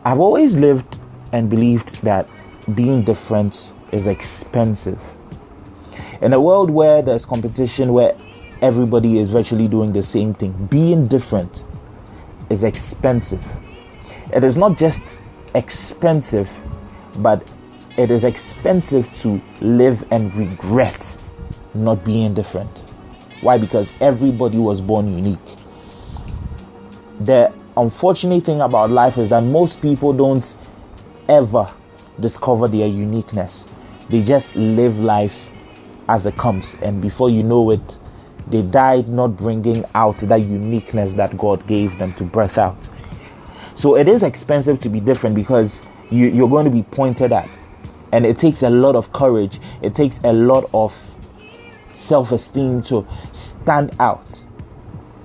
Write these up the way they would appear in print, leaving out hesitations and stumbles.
I've always lived and believed that being different is expensive. In a world where there's competition, where everybody is virtually doing the same thing, being different is expensive. It is not just expensive, but it is expensive to live and regret not being different. Why? Because everybody was born unique. The unfortunate thing about life is that most people don't ever discover their uniqueness. They just live life as it comes, and before you know it, they died not bringing out that uniqueness that God gave them to birth out. So it is expensive to be different, because you're going to be pointed at, and it takes a lot of courage. It takes a lot of self-esteem to stand out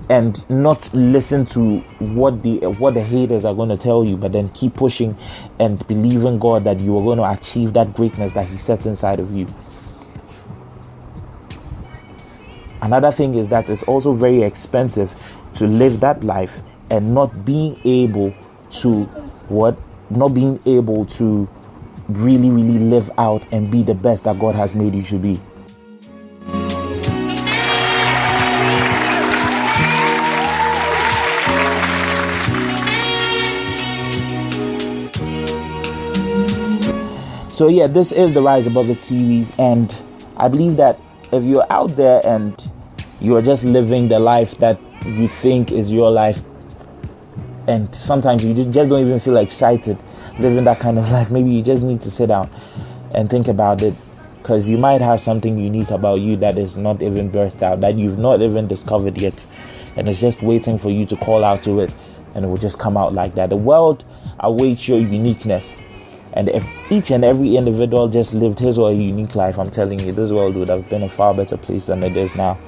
and not listen to what the haters are going to tell you, but then keep pushing and believe in God that you are going to achieve that greatness that He set inside of you. Another thing is that it's also very expensive to live that life and not being able to really live out and be the best that God has made you to be. So yeah, this is the Rise Above It series, and I believe that if you're out there and you're just living the life that you think is your life, and sometimes you just don't even feel excited living that kind of life, maybe you just need to sit down and think about it, because you might have something unique about you that is not even birthed out, that you've not even discovered yet, and it's just waiting for you to call out to it, and it will just come out like that. The world awaits your uniqueness. And if each and every individual just lived his or her unique life, I'm telling you, this world would have been a far better place than it is now.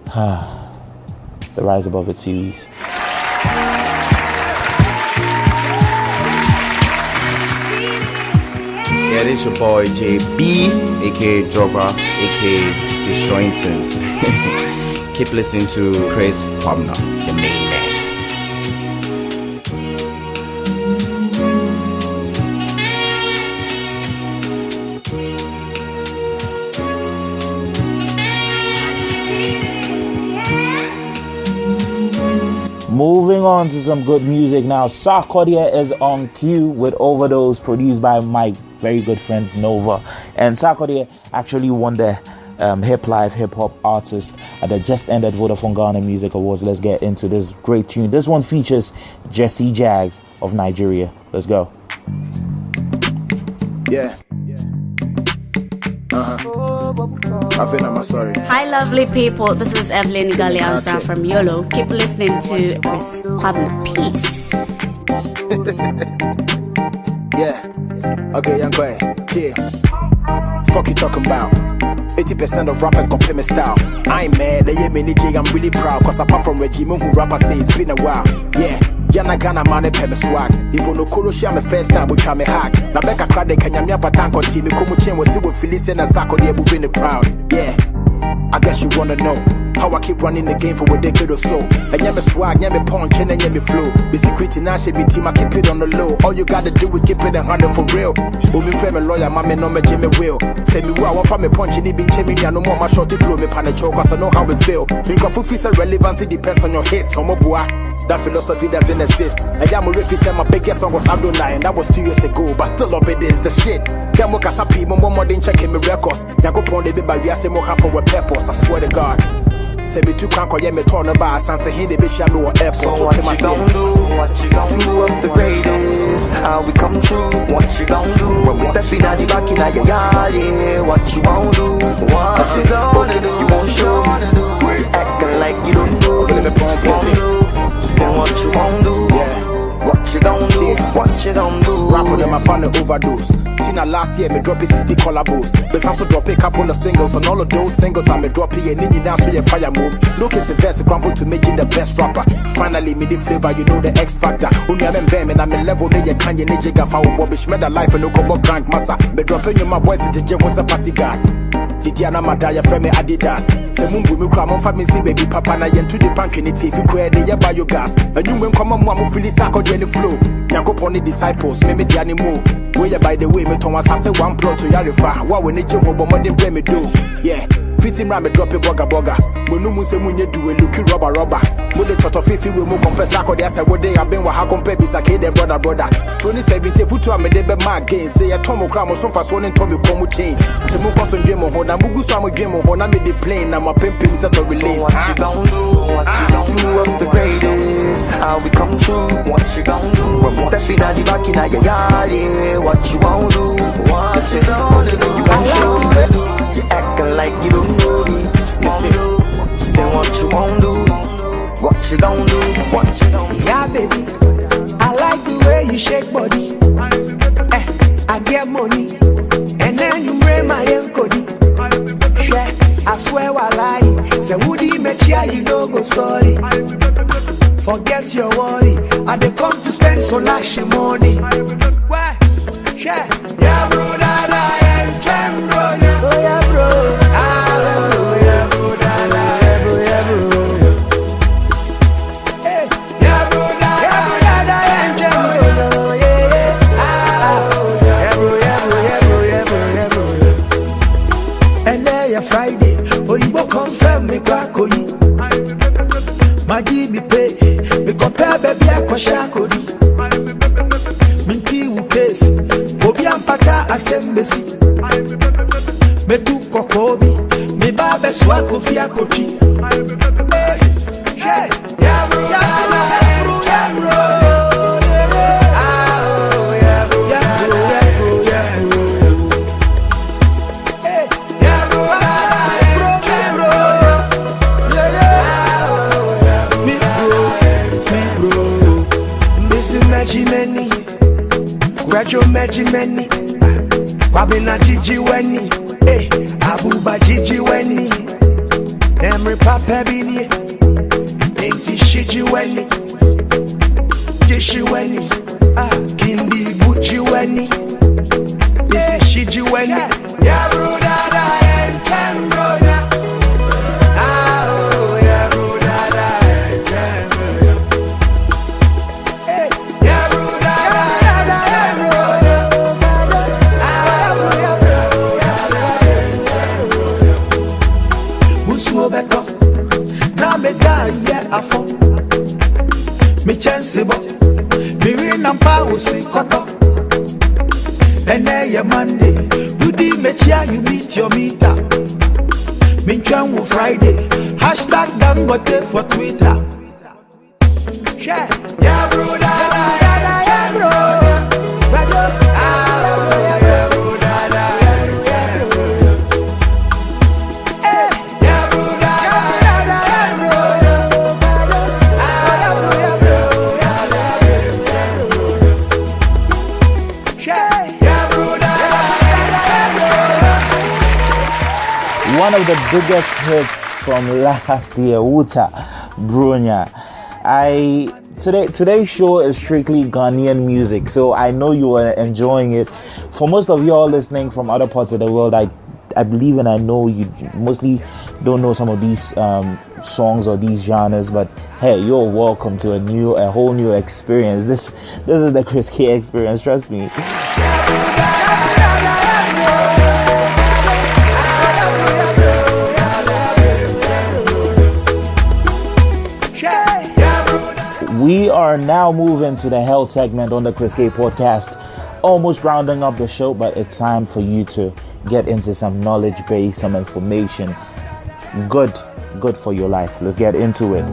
The Rise Above It series. Yeah, this your boy JB, aka Dropper, aka Destroying Things. Keep listening to Chris Kwamna, the main man. Moving on to some good music now. Sarkodie is on cue with Overdose, produced by my very good friend Nova. And Sarkodie actually won the Hip Life Hip Hop Artist at the just ended Vodafone Ghana Music Awards. Let's get into this great tune. This one features Jesse Jags of Nigeria. Let's go. Yeah. I feel like my story. Hi, lovely people. This is Evelyn Galianza from YOLO. Keep listening to Chris Kwamna. Peace. Yeah. Okay, young boy. Yeah. Fuck you talking about? 80% of rappers compare me style. I ain't mad, they ain't many J, I'm really proud. Cause apart from Reggie Moon, who rapper say it's been a while. Yeah. Yana Ghana man pay me swag. Even no Kuro share me first time we try me hack. Na beka crowd Kenya me patan konti me komu chen we see we Phyllis and Sarkodie moving the crowd. Yeah. I guess you wanna know how I keep running the game for a decade or so. And yeah me swag, yeah me punch and yeah me flow. The secret in Ashe me team I keep it on the low. All you gotta do is keep it 100 for real. Umi frame a lawyer, my man no me Jimmy will. Say me well, I want me punch and he been chiming ya no more my shorty flow me pan a choke cause I know how it feel. Think of full relevancy depends on your hits, homo boy. That philosophy doesn't exist. And yeah, my rapist said my biggest song was Adonai, and that was 2 years ago. But still up it is the shit. Then we can people more than checking my records. Yeah, go pon the bit by we say more for a purpose. I swear to God. Say me too can't call yeah me turn about Santa Hindi be shall know airport. So what you gon' do? What you gon' do of the greatest? How we come through? What you gon' do? When we step in the back in your yard, yeah. What you won't do? What you gonna do? You won't show. You acting like you don't know. Say what you won't do, yeah. What you gon' do, what you gon' do. Rapper them I found an overdose. Tina last year me drop it 60 collabos. But also drop a couple of singles. On all of those singles I me drop it. And then now so you fire move. Look it's a verse crumble to make it the best rapper. Finally me the flavor, you know the X factor. Only I'm in bam and I'm in level. They can't you need jigga for rubbish. Made a life and no combo crank massa. Me dropping you my boys to the gym was a passy guy. Didiana Madaya from me Adidas. Semumbu me cram on me see baby papa na yen to the pankinity if you create the biogas. And you when come on one feel sako the flow. Yanko pony disciples, me the animal. Where by the way, me Thomas has a one plot to Yarifa. What when it jumbo more than play me do. Yeah. Fitting ram me drop a boga. Munumu se munye do a looky rubber. With the tot of 50 we move compare sako there say what they have been waha compare bisake the brother. 2017 futu ame de be my game. Say a tomo cram or so fast one and Tommy come chain. To move us on game on hold. Mugu so I'm a game on hold. I made the plane. I'm a pimpin' set to release. So what you gon' do? What you gon' do of the greatest? How we come through? What you gon' do? When we step in at the back in your yard, yeah. What you won't do? What you gonna do? You won't show me. You acting like you don't know me. You say what you won't do? What you gon' do? What you gon' do? Yeah, baby, I like the way you shake body. I get money, and then you bring my cody. Yeah, I swear I lie. Say woody met you don't go sorry. Forget your worry. I dey come to spend so lash money. Why? Yeah, yeah, bro, that I am bro, yeah. Oh yeah, bro. Ah, yeah, bro, that I bro, yeah, bro. Hey, yeah, bro, that I am bro, yeah, yeah. Ah, yeah, bro, yeah, bro. And then you Friday, oh you go confirm me kwakoyi. Magi me pay, me compare baby I kwashakodi. Minti wu case, obi ampaka asembesi. Me tu kokobi, me babe swa kofi akochi. Hey, yeah bro, yeah bro. Ah, yeah bro, yeah bro, yeah bro. Hey, yeah bro, yeah bro. Me bro, missing Magimeni, gradual Magimeni, Wabina Gigi Weni, eh, Abuba Gigi Weni, Emre Papa Bini, Ainti Shiji Weni, Jishi Weni, Kindi Buchi Weni, this is Shiji Weni, yeah, bro, that I am bro, yeah. Afo me chance bo me win and power see cut up and then your Monday you di me chia you meet your meter me twan wo Friday #Dangote for Twitter share yeah bro yeah bro one of the biggest hits from last year, Wuta Brunya. Today's show is strictly Ghanaian music, so I know you are enjoying it. For most of y'all listening from other parts of the world, I believe and I know you mostly don't know some of these songs or these genres, but hey, you're welcome to a whole new experience. This is the Chris K experience, trust me. We are now moving to the health segment on the Chris K podcast. Almost rounding up the show, but it's time for you to get into some knowledge base, some information. Good for your life. Let's get into it.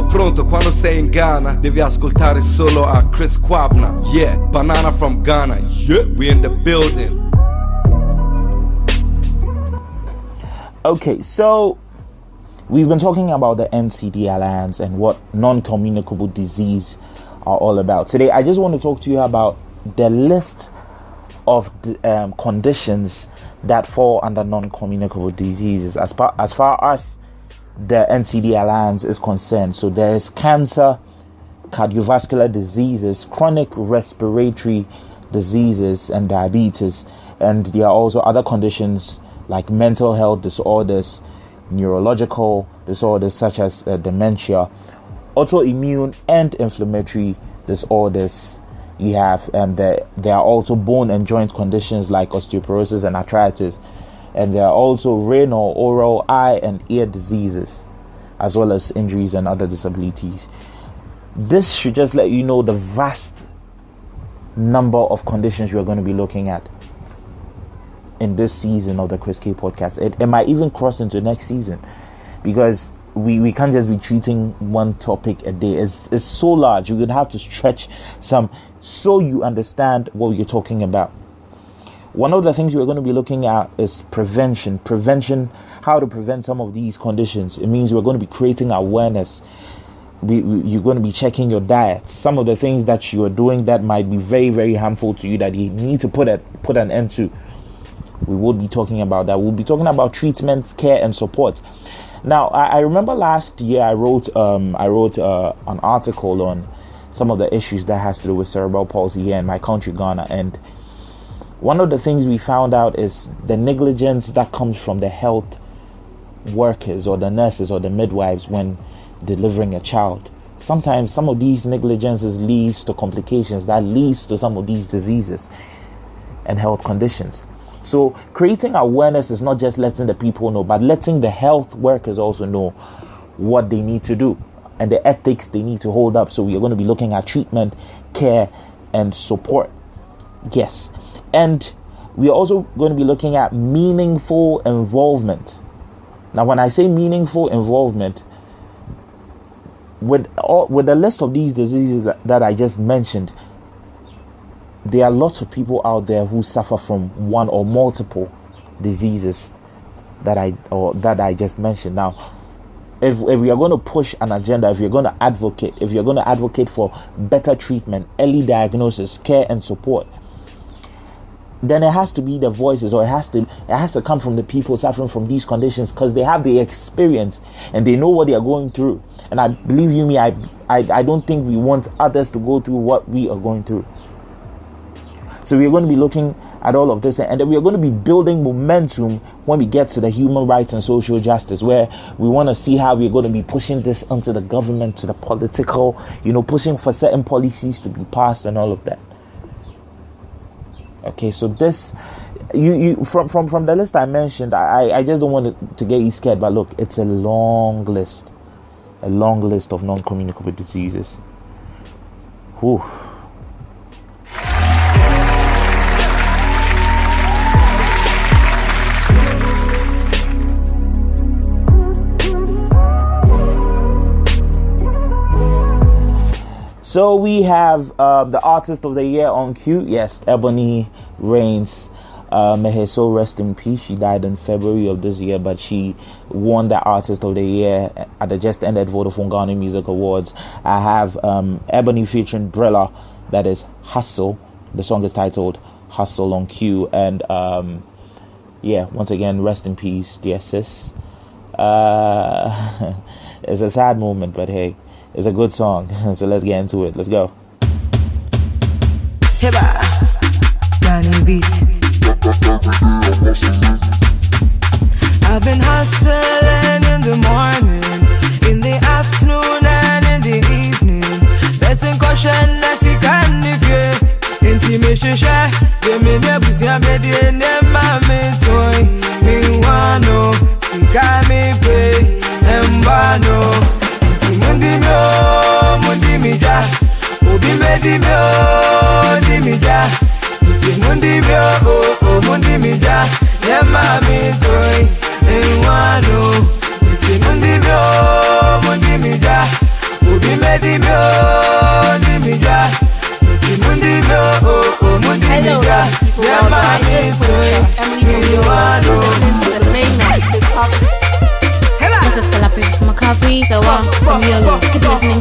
Pronto, quando sei in Ghana devi ascoltare solo a Chris Kwabna. Yeah, banana from Ghana. Yeah, we in the building. Okay, so we've been talking about the NCD Alliance and what non-communicable disease are all about. Today, I just want to talk to you about the list of the, conditions that fall under non-communicable diseases as far as the NCD Alliance is concerned. So there is cancer, cardiovascular diseases, chronic respiratory diseases, and diabetes. And there are also other conditions like mental health disorders, neurological disorders such as dementia, autoimmune and inflammatory disorders. You have there are also bone and joint conditions like osteoporosis and arthritis, and there are also renal, oral, eye and ear diseases, as well as injuries and other disabilities. This should just let you know the vast number of conditions we are going to be looking at in this season of the Chris K podcast. It might even cross into next season, because we can't just be treating one topic a day. It's so large. You could have to stretch some so you understand what you're talking about. One of the things we're going to be looking at is prevention, how to prevent some of these conditions. It means we're going to be creating awareness. You're going to be checking your diet, some of the things that you are doing that might be very, very harmful to you that you need to put an end to. We will be talking about that. We'll be talking about treatment, care, and support. Now, I remember last year I wrote an article on some of the issues that has to do with cerebral palsy here in my country, Ghana, and one of the things we found out is the negligence that comes from the health workers or the nurses or the midwives when delivering a child. Sometimes some of these negligences leads to complications that leads to some of these diseases and health conditions. So creating awareness is not just letting the people know, but letting the health workers also know what they need to do and the ethics they need to hold up. So we are going to be looking at treatment, care, and support. Yes. And we are also going to be looking at meaningful involvement. Now, when I say meaningful involvement, with the list of these diseases that I just mentioned, there are lots of people out there who suffer from one or multiple diseases that I just mentioned. Now, if we are going to push an agenda, if you're going to advocate for better treatment, early diagnosis, care, and support, then it has to be the voices, or it has to come from the people suffering from these conditions, because they have the experience and they know what they are going through. And I believe you me, I don't think we want others to go through what we are going through. So we're going to be looking at all of this, and then we're going to be building momentum when we get to the human rights and social justice, where we want to see how we're going to be pushing this onto the government, to the political, pushing for certain policies to be passed and all of that. Okay, so this, you from the list I mentioned, I just don't want to get you scared, but look, it's a long list of non-communicable diseases. Whew. So we have the Artist of the Year on cue. Yes, Ebony Reigns. May her soul rest in peace. She died in February of this year, but she won the Artist of the Year at the just ended Vodafone Ghana Music Awards. I have Ebony featuring Brilla, that is Hustle. The song is titled Hustle on cue. And once again, rest in peace, dear sis. It's a sad moment, but hey, it's a good song. So let's get into it. Let's go. Hey, Danny Beat. I've been hustling in the morning, in the afternoon and in the evening. Blessing caution, I see can if you intimation share. Give me the pussy, I'm ready and then my toy. Me wano, see can me pay, and wano. Mundi mi ja, obi medi mi o, di mi ja. Isi mundi mi o, mundi mi ja. Yema mi toy, wano. Isi mundi mi o, mundi mi ja. Obi medi mi o, di mi ja. Isi mundi mi o, mundi mi ja. Yema mi toy, wano. This is Calapis from Maccabi, the one from Yolo. Keep listening